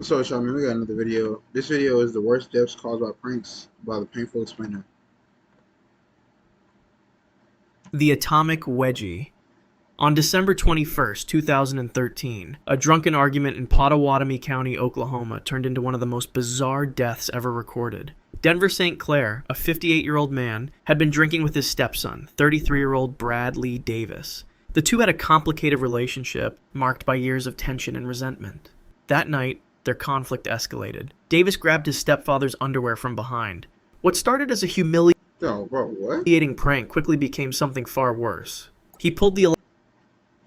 So, Shaman, we got another video. This video is the worst deaths caused by pranks by the Painful Explainer. The Atomic Wedgie. On December 21st, 2013, a drunken argument in Pottawatomie County, Oklahoma turned into one of the most bizarre deaths ever recorded. Denver St. Clair, a 58-year-old man, had been drinking with his stepson, 33-year-old Brad Lee Davis. The two had a complicated relationship, marked by years of tension and resentment. That night, their conflict escalated. Davis grabbed his stepfather's underwear from behind. What started as a humiliating Yo, bro, what? prank quickly became something far worse. He pulled the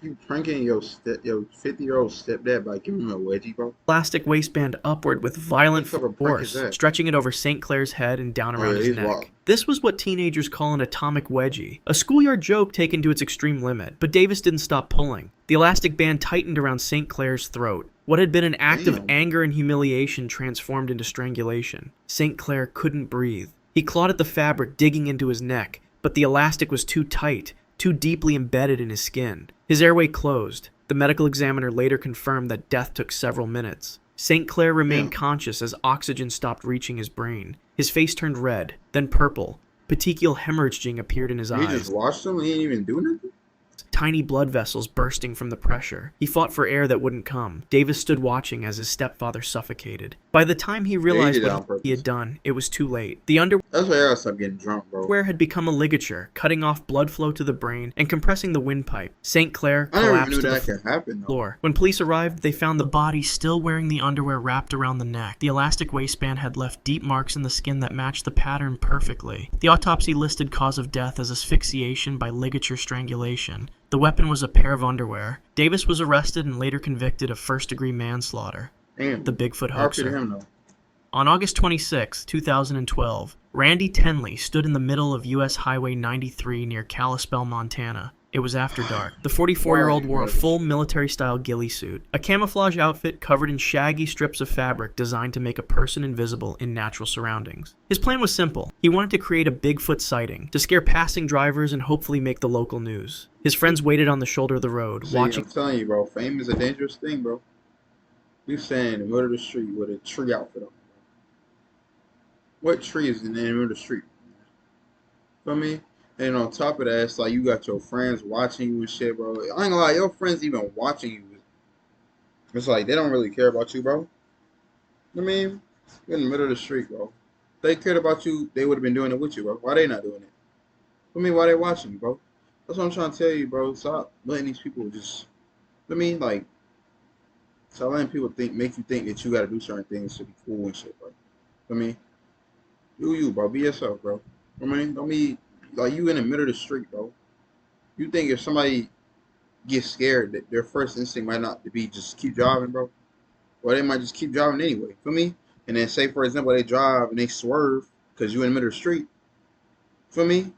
You pranking your 50-year-old stepdad by giving him a wedgie, bro? elastic waistband upward with What violent type of prank is force, that? stretching it over St. Clair's head and down Oh around yeah, his he's neck. wild. This was what teenagers call an atomic wedgie, a schoolyard joke taken to its extreme limit, but Davis didn't stop pulling. The elastic band tightened around St. Clair's throat. What had been an act of Damn. anger and humiliation transformed into strangulation. St. Clair couldn't breathe. He clawed at the fabric, digging into his neck, but the elastic was too tight, too deeply embedded in his skin. His airway closed. The medical examiner later confirmed that death took several minutes. St. Clair remained conscious as oxygen stopped reaching his brain. His face turned red, then purple. Petechial hemorrhaging appeared in his You eyes. just watched him? He ain't even do nothing? Tiny blood vessels bursting from the pressure. He fought for air that wouldn't come. Davis stood watching as his stepfather suffocated. By the time he realized did it on what purpose. he had done, it was too late. The underwear That's why I gotta stop getting drunk, bro. had become a ligature, cutting off blood flow to the brain and compressing the windpipe. St. Clair I never even collapsed knew to the that could happen, though. floor. When police arrived, they found the body still wearing the underwear wrapped around the neck. The elastic waistband had left deep marks in the skin that matched the pattern perfectly. The autopsy listed cause of death as asphyxiation by ligature strangulation. The weapon was a pair of underwear. Davis was arrested and later convicted of first-degree manslaughter. Damn. The Bigfoot RP to hoaxer. him, though. On August 26, 2012, Randy Tenley stood in the middle of U.S. Highway 93 near Kalispell, Montana. It was after dark. The 44-year-old wore a full military-style ghillie suit, a camouflage outfit covered in shaggy strips of fabric designed to make a person invisible in natural surroundings. His plan was simple. He wanted to create a Bigfoot sighting, to scare passing drivers and hopefully make the local news. His friends waited on the shoulder of the road, See, watching I'm telling you, bro, fame is a dangerous thing, bro. You standing in the middle of the street with a tree outfit on. What tree is in the middle of the street? Feel me? And on top of that, it's like you got your friends watching you and shit, bro. I ain't gonna lie, your friends even watching you. It's like they don't really care about you, bro. I mean, you're in the middle of the street, bro. If they cared about you, they would have been doing it with you, bro. Why they not doing it? I mean, why they watching you, bro? That's what I'm trying to tell you, bro. Stop letting these people just. I mean, like, stop letting people make you think that you got to do certain things to be cool and shit, bro. I mean, do you, bro? Be yourself, bro. I mean, don't be like you in the middle of the street, bro. You think if somebody gets scared, that their first instinct might not be just keep driving, bro? Or they might just keep driving anyway. Feel me? And then say, for example, they drive and they swerve because you in the middle of the street. Feel me?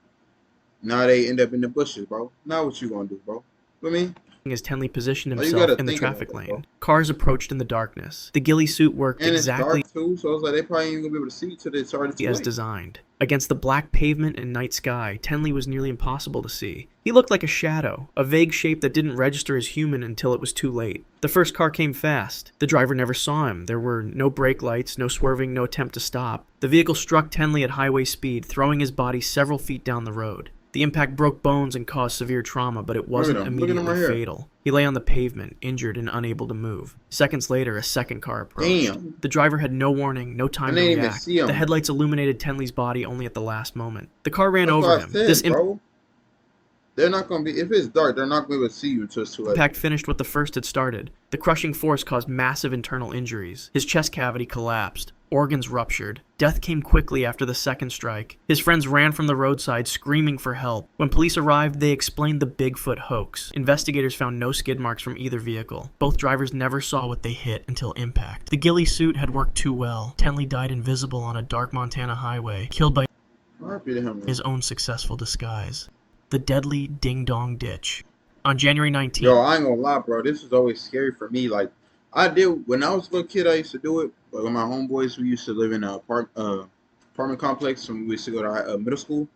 Now they end up in the bushes, bro. Now what you gonna do, bro? Feel me? as Tenley positioned Like, you himself gotta in the think about traffic that, lane. bro. Cars approached in the darkness. The ghillie suit worked And exactly it's dark too, so it's like they probably ain't gonna be able to see till it's already too as late. designed. Against the black pavement and night sky, Tenley was nearly impossible to see. He looked like a shadow, a vague shape that didn't register as human until it was too late. The first car came fast. The driver never saw him. There were no brake lights, no swerving, no attempt to stop. The vehicle struck Tenley at highway speed, throwing his body several feet down the road. The impact broke bones and caused severe trauma, but it wasn't Look at him immediately right here. fatal. He lay on the pavement, injured and unable to move. Seconds later, a second car approached. Damn. The driver had no warning, no time And to they didn't even react. see him. The headlights illuminated Tenley's body only at the last moment. The car ran That's over what I him. said, This bro. They're not gonna be. If it's dark, they're not gonna be able to see you until it's too late. impact finished what the first had started. The crushing force caused massive internal injuries. His chest cavity collapsed. Organs ruptured. Death came quickly after the second strike. His friends ran from the roadside, screaming for help. When police arrived, they explained the Bigfoot hoax. Investigators found no skid marks from either vehicle. Both drivers never saw what they hit until impact. The ghillie suit had worked too well. Tenley died invisible on a dark Montana highway, killed by RP to him, man. his own successful disguise. The deadly Ding Dong Ditch. On January 19th, Yo, I ain't gonna lie, bro. This is always scary for me. Like, I did when I was a little kid. I used to do it. Like, with my homeboys, we used to live in a apartment complex, and we used to go to middle school.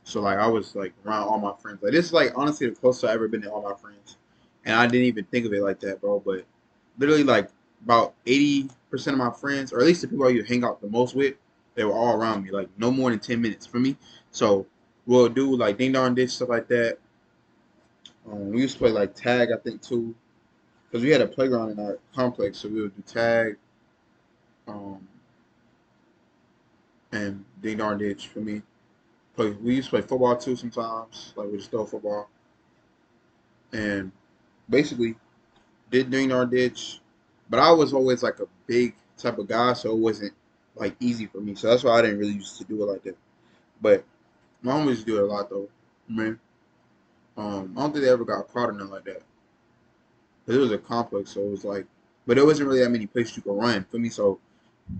So like, I was like around all my friends. Like, this is like honestly the closest I ever been to all my friends, and I didn't even think of it like that, bro. But literally, like about 80% of my friends, or at least the people I used to hang out the most with, they were all around me, like no more than 10 minutes for me. So we'll do like ding dong ditch stuff like that. We used to play like tag, I think too, because we had a playground in our complex, so we would do tag, um, and ding dong ditch for me. We used to play football too sometimes, like we just throw football, and basically did ding dong ditch. But I was always like a big type of guy, so it wasn't like easy for me. So that's why I didn't really used to do it like that. But my homies used to do it a lot though, man. I don't think they ever got caught or nothing like that. Cause it was a complex, so it was like, but there wasn't really that many places you could run for me. So,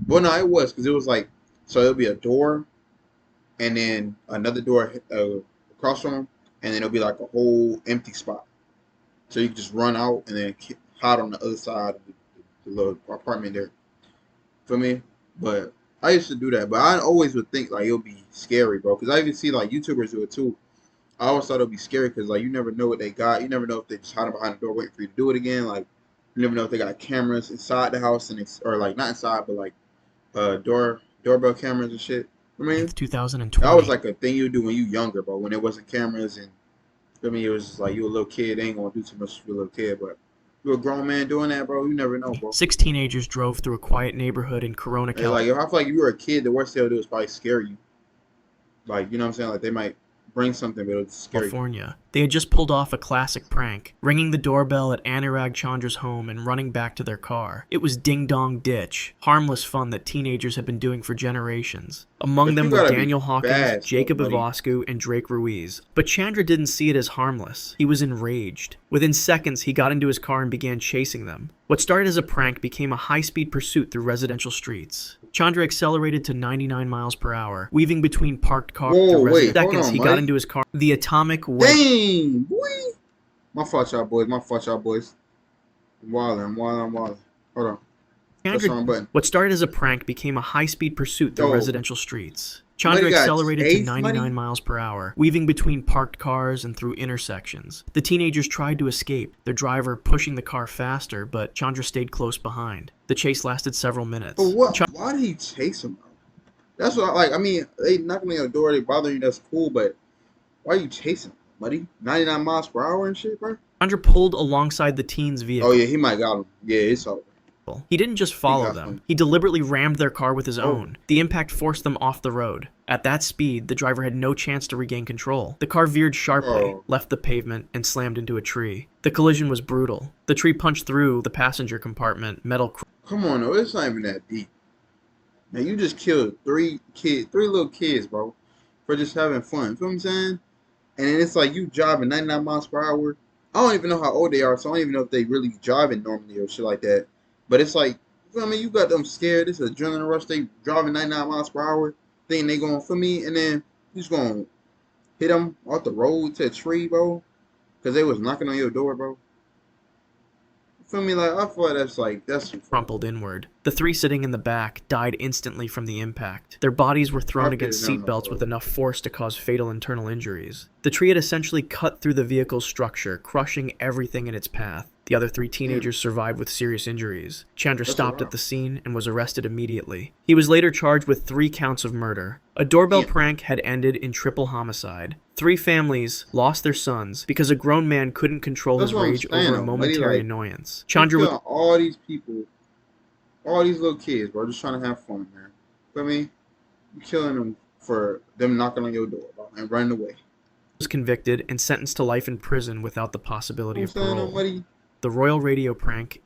well, no, it was because it was like, so it'll be a door, and then another door across from them, and then it'll be like a whole empty spot. So you can just run out and then hide on the other side of the little apartment there for me. But I used to do that, but I always would think like it'll be scary, bro. Because I even see like YouTubers do it too. I always thought it'd be scary because like you never know what they got. You never know if they just hiding behind the door waiting for you to do it again. Like you never know if they got cameras inside the house and or like not inside, but like doorbell cameras and shit. I mean, that 2020. was like a thing you do when you younger, bro. When there wasn't cameras and I mean, it was just like you a little kid. They ain't gonna do too much for a little kid, but you a grown man doing that, bro. You never know, bro. 6 teenagers drove through a quiet neighborhood in Corona, Like if I feel like if you were a kid, the worst they'll do is probably scare you. Like you know what I'm saying? Like they might bring something, but it'll scare you. California. They had just pulled off a classic prank, ringing the doorbell at Anurag Chandra's home and running back to their car. It was Ding Dong Ditch, harmless fun that teenagers have been doing for generations. Among them were Daniel Hawkins, Jacob Ivoscu, and Drake Ruiz. But Chandra didn't see it as harmless. He was enraged. Within seconds, he got into his car and began chasing them. What started as a prank became a high-speed pursuit through residential streets. Chandra accelerated to 99 miles per hour, weaving between parked cars. Whoa, seconds, he got into his car. The atomic Dang, boy. My fault, y'all boys. My fault, y'all boys. I'm wildin'. Hold on. Press the wrong button. What started as a prank became a high-speed pursuit through residential streets. Chandra accelerated to 99 miles per hour, weaving between parked cars and through intersections. The teenagers tried to escape, their driver pushing the car faster, but Chandra stayed close behind. The chase lasted several minutes. But what? Why did he chase him, though? That's what I mean, they knocking on your door, they bother you, that's cool, but why are you chasing him, buddy? 99 miles per hour and shit, bro? Chandra pulled alongside the teen's vehicle. Oh, yeah, he might got him. Yeah, it's over. He didn't just follow them. He deliberately rammed their car with his own. The impact forced them off the road. At that speed, the driver had no chance to regain control. The car veered sharply, left the pavement, and slammed into a tree. The collision was brutal. The tree punched through the passenger compartment, metal. Come on, no, it's not even that deep. Man, you just killed three little kids, bro, for just having fun. You feel what I'm saying? And then it's like you driving 99 miles per hour. I don't even know how old they are, so I don't even know if they really driving normally or shit like that. But it's like, you feel me? You got them scared. It's an adrenaline rush. They driving 99 miles per hour, thinking they going for me, and then you just going to hit them off the road to a tree, bro, because they was knocking on your door, bro. You feel me? Like, I feel like that's crumpled inward. The three sitting in the back died instantly from the impact. Their bodies were thrown against seatbelts with enough force to cause fatal internal injuries. The tree had essentially cut through the vehicle's structure, crushing everything in its path. The other three teenagers survived with serious injuries. Chandra stopped at the scene and was arrested immediately. He was later charged with 3 counts of murder. A doorbell prank had ended in triple homicide. 3 families lost their sons because a grown man couldn't control his rage over a momentary annoyance. Chandra was all these people, all these little kids, bro, just trying to have fun, man. Feel me? You killing them for them knocking on your door, bro, and running away. Was convicted and sentenced to life in prison without the possibility of parole. The Royal Radio prank.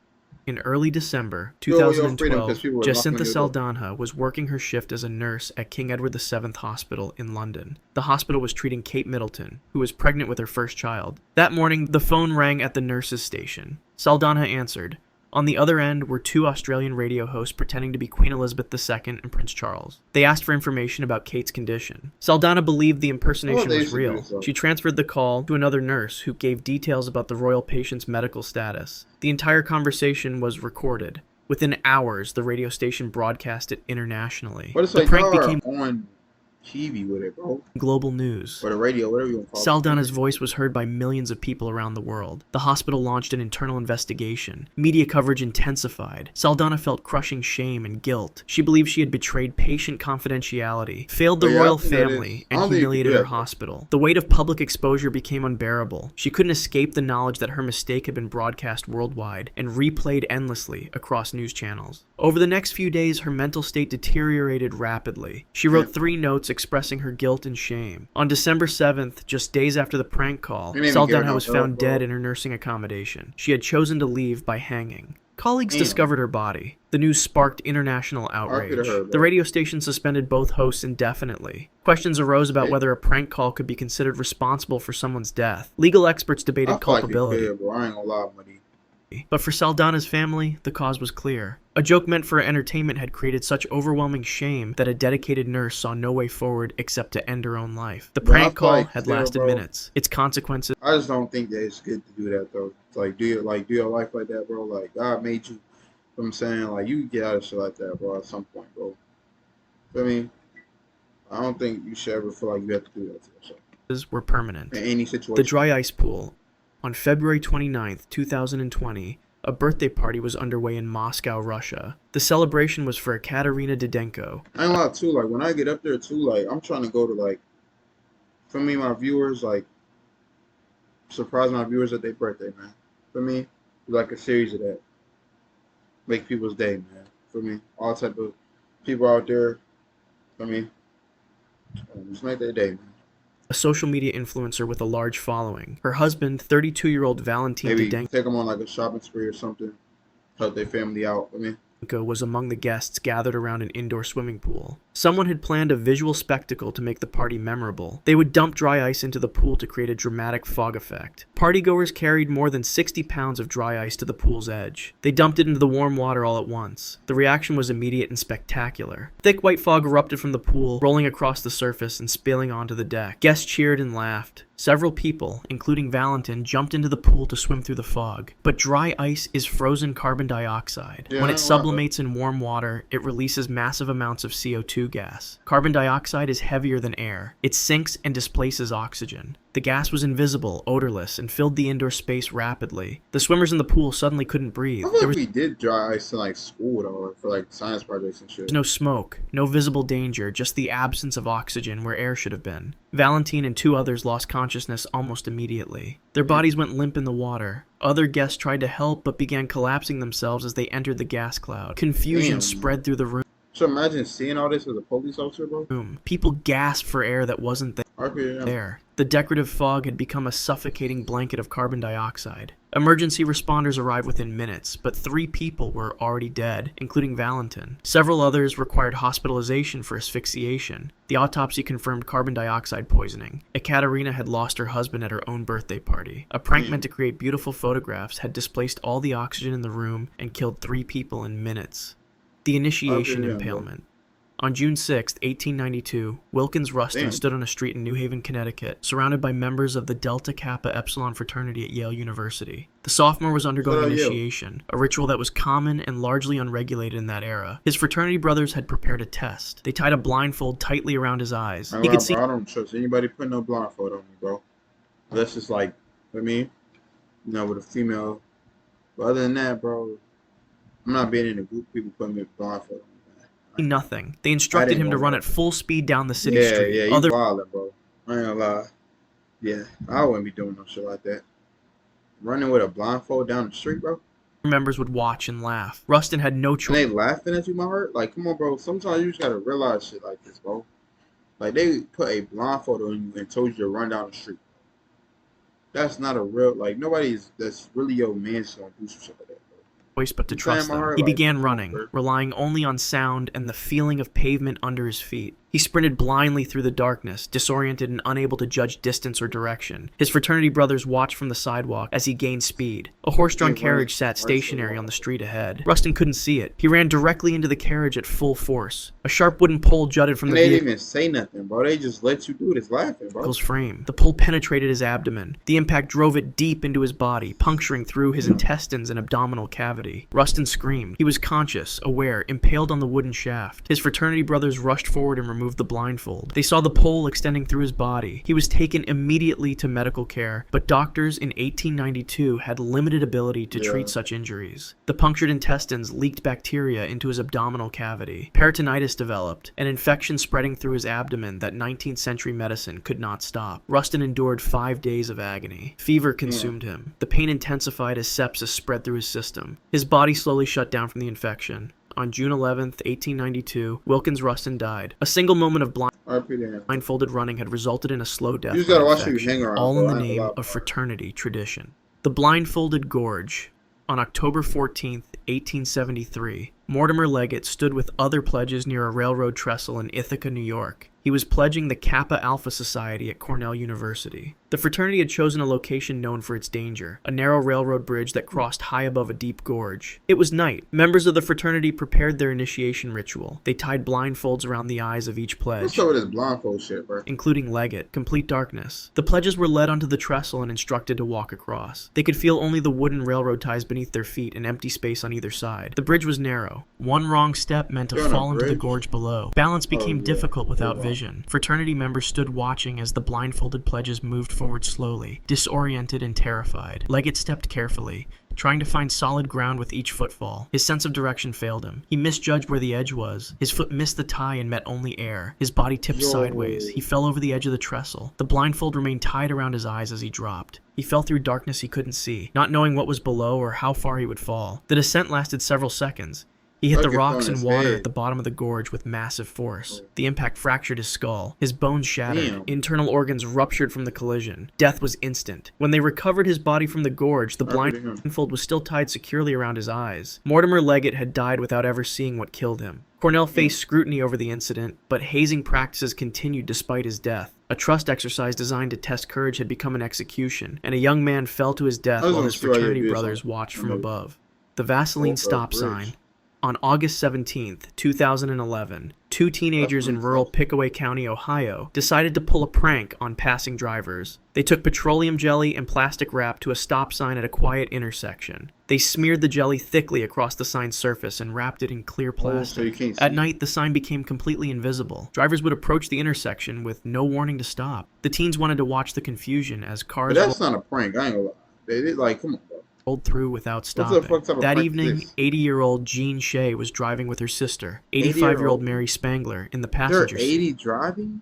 In early December 2012, Jacinta Saldanha was working her shift as a nurse at King Edward VII Hospital in London. The hospital was treating Kate Middleton, who was pregnant with her first child. That morning, the phone rang at the nurse's station. Saldanha answered. On the other end were 2 Australian radio hosts pretending to be Queen Elizabeth II and Prince Charles. They asked for information about Kate's condition. Saldanha believed the impersonation was real. She transferred the call to another nurse who gave details about the royal patient's medical status. The entire conversation was recorded. Within hours, the radio station broadcast it internationally. But it's like the prank became on TV with it, bro. Global news. Or the radio, whatever you want to call it. Saldana's voice was heard by millions of people around the world. The hospital launched an internal investigation. Media coverage intensified. Saldana felt crushing shame and guilt. She believed she had betrayed patient confidentiality, failed the royal family, and humiliated her hospital. The weight of public exposure became unbearable. She couldn't escape the knowledge that her mistake had been broadcast worldwide and replayed endlessly across news channels. Over the next few days, her mental state deteriorated rapidly. She wrote 3 notes expressing her guilt and shame. On December 7th, just days after the prank call, Saldana was found dead in her nursing accommodation. She had chosen to leave by hanging. Colleagues discovered her body. The news sparked international outrage. The radio station suspended both hosts indefinitely. Questions arose about whether a prank call could be considered responsible for someone's death. Legal experts debated culpability. I ain't gonna lie, buddy. But for Saldana's family, the cause was clear. A joke meant for entertainment had created such overwhelming shame that a dedicated nurse saw no way forward except to end her own life. The prank call had lasted minutes. Its consequences... I just don't think that it's good to do that, though. Like, do your life like that, bro. Like, God made you. You know what I'm saying? Like, you can get out of shit like that, bro, at some point, bro. I mean, I don't think you should ever feel like you have to do that to yourself. Were permanent. In any situation. The dry ice pool. On February 29th, 2020, a birthday party was underway in Moscow, Russia. The celebration was for Ekaterina Didenko. I ain't gonna lie, too, like, when I get up there, too, like, I'm trying to go to, like, for me, my viewers, like, surprise my viewers at their birthday, man. For me, like a series of that. Make people's day, man. For me, all type of people out there, for me, just make their day, man. A social media influencer with a large following. Her husband, 32-year-old Valentin Didenko, take them on like a shopping spree or something. Help their family out. I mean, was among the guests gathered around an indoor swimming pool. Someone had planned a visual spectacle to make the party memorable. They would dump dry ice into the pool to create a dramatic fog effect. Partygoers carried more than 60 pounds of dry ice to the pool's edge. They dumped it into the warm water all at once. The reaction was immediate and spectacular. Thick white fog erupted from the pool, rolling across the surface and spilling onto the deck. Guests cheered and laughed. Several people, including Valentin, jumped into the pool to swim through the fog. But dry ice is frozen carbon dioxide. When it sublimates in warm water, it releases massive amounts of CO2 gas. Carbon dioxide is heavier than air. It sinks and displaces oxygen. The gas was invisible, odorless, and filled the indoor space rapidly. The swimmers in the pool suddenly couldn't breathe. I think we did dry ice in like school though, for like science projects and shit. There's no smoke, no visible danger, just the absence of oxygen where air should have been. Valentin and 2 others lost consciousness almost immediately. Their bodies went limp in the water. Other guests tried to help but began collapsing themselves as they entered the gas cloud. Confusion spread through the room. So imagine seeing all this as a police officer, bro. People gasped for air that wasn't there. The decorative fog had become a suffocating blanket of carbon dioxide. Emergency responders arrived within minutes, but 3 people were already dead, including Valentin. Several others required hospitalization for asphyxiation. The autopsy confirmed carbon dioxide poisoning. Ekaterina had lost her husband at her own birthday party. A prank meant to create beautiful photographs had displaced all the oxygen in the room and killed 3 people in minutes. The initiation impalement. On June 6, 1892, Wilkins Rustin stood on a street in New Haven, Connecticut, surrounded by members of the Delta Kappa Epsilon fraternity at Yale University. The sophomore was undergoing initiation, a ritual that was common and largely unregulated in that era. His fraternity brothers had prepared a test. They tied a blindfold tightly around his eyes. He could see. I don't trust anybody putting no blindfold on me, bro. That's just like, for me, you know, with a female. But other than that, bro, I'm not being in a group of people putting me blindfold on me. Nothing. They instructed him to run at full speed down the city street. Yeah, you wildin', bro. I ain't gonna lie. Yeah, I wouldn't be doing no shit like that. Running with a blindfold down the street, bro. Members would watch and laugh. Rustin had no choice. And they laughing at you, my heart? Like, come on, bro. Sometimes you just gotta realize shit like this, bro. Like, they put a blindfold on you and told you to run down the street. That's not a real, like, that's really your man's gonna do some shit like that. But to trust them. He began running, relying only on sound and the feeling of pavement under his feet. He sprinted blindly through the darkness, disoriented and unable to judge distance or direction. His fraternity brothers watched from the sidewalk as he gained speed. A horse-drawn carriage sat stationary on the street ahead. Rustin couldn't see it. He ran directly into the carriage at full force. A sharp wooden pole jutted from the vehicle's They didn't even say nothing, bro. They just let you do it. It's laughing, bro. Frame. The pole penetrated his abdomen. The impact drove it deep into his body, puncturing through his intestines and abdominal cavity. Rustin screamed. He was conscious, aware, impaled on the wooden shaft. His fraternity brothers rushed forward and removed remove the blindfold. They saw the pole extending through his body. He was taken immediately to medical care, but doctors in 1892 had limited ability to treat such injuries. The punctured intestines leaked bacteria into his abdominal cavity. Peritonitis developed, an infection spreading through his abdomen that 19th century medicine could not stop. Rustin endured 5 days of agony. Fever consumed him. The pain intensified as sepsis spread through his system. His body slowly shut down from the infection. On June 11, 1892, Wilkins Rustin died. A single moment of blindfolded running had resulted in a slow death. You just gotta watch you hang around, all in the name of fraternity tradition. The Blindfolded Gorge. On October 14, 1873, Mortimer Leggett stood with other pledges near a railroad trestle in Ithaca, New York. He was pledging the Kappa Alpha Society at Cornell University. The fraternity had chosen a location known for its danger, a narrow railroad bridge that crossed high above a deep gorge. It was night. Members of the fraternity prepared their initiation ritual. They tied blindfolds around the eyes of each pledge. What's up with this blindfold shit, bro? Including Leggett. Complete darkness. The pledges were led onto the trestle and instructed to walk across. They could feel only the wooden railroad ties beneath their feet and empty space on either side. The bridge was narrow. One wrong step meant to fall into the gorge below. Balance became difficult without vision. Fraternity members stood watching as the blindfolded pledges moved forward slowly, disoriented and terrified. Leggett stepped carefully, trying to find solid ground with each footfall. His sense of direction failed him. He misjudged where the edge was. His foot missed the tie and met only air. His body tipped sideways. He fell over the edge of the trestle. The blindfold remained tied around his eyes as he dropped. He fell through darkness he couldn't see, not knowing what was below or how far he would fall. The descent lasted several seconds. He hit the rocks and water at the bottom of the gorge with massive force. The impact fractured his skull. His bones shattered. Internal organs ruptured from the collision. Death was instant. When they recovered his body from the gorge, the blindfold was still tied securely around his eyes. Mortimer Leggett had died without ever seeing what killed him. Cornell faced scrutiny over the incident, but hazing practices continued despite his death. A trust exercise designed to test courage had become an execution, and a young man fell to his death while his fraternity brothers watched from above. The Vaseline stop sign. On August 17, 2011, two teenagers in rural Pickaway County, Ohio, decided to pull a prank on passing drivers. They took petroleum jelly and plastic wrap to a stop sign at a quiet intersection. They smeared the jelly thickly across the sign's surface and wrapped it in clear plastic. At night, the sign became completely invisible. Drivers would approach the intersection with no warning to stop. The teens wanted to watch the confusion as cars... But that's not a prank, I ain't gonna lie. They did, like, come on, bro. Rolled through without stopping. That evening, 80-year-old Jean Shea was driving with her sister, 85-year-old Mary Spangler, in the passenger seat. They're 80 driving?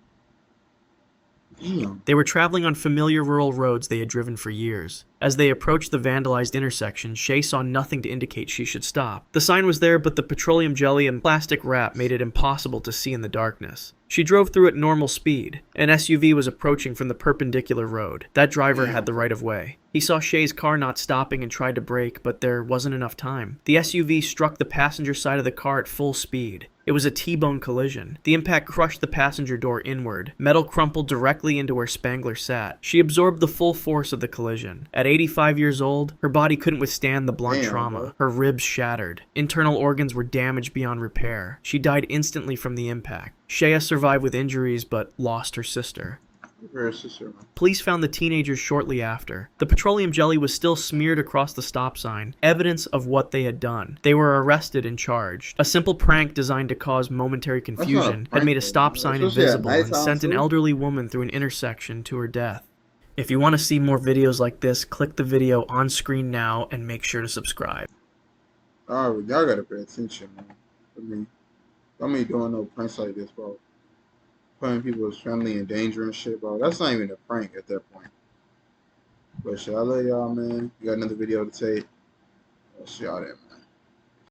Damn. They were traveling on familiar rural roads they had driven for years. As they approached the vandalized intersection, Shea saw nothing to indicate she should stop. The sign was there, but the petroleum jelly and plastic wrap made it impossible to see in the darkness. She drove through at normal speed. An SUV was approaching from the perpendicular road. That driver had the right of way. He saw Shea's car not stopping and tried to brake, but there wasn't enough time. The SUV struck the passenger side of the car at full speed. It was a T-bone collision. The impact crushed the passenger door inward. Metal crumpled directly into where Spangler sat. She absorbed the full force of the collision. At 85 years old, her body couldn't withstand the blunt trauma. Her ribs shattered. Internal organs were damaged beyond repair. She died instantly from the impact. Shea survived with injuries, but lost her sister. Police found the teenagers shortly after. The petroleum jelly was still smeared across the stop sign, evidence of what they had done. They were arrested and charged. A simple prank designed to cause momentary confusion had made a stop sign invisible and sent an elderly woman through an intersection to her death. If you want to see more videos like this, click the video on screen now and make sure to subscribe. Alright, y'all gotta pay attention, man. Don't be doing no pranks like this, bro. Putting people's family in danger and shit, bro. That's not even a prank at that point. But shit, I love y'all, man. You got another video to take. I'll see y'all there, man.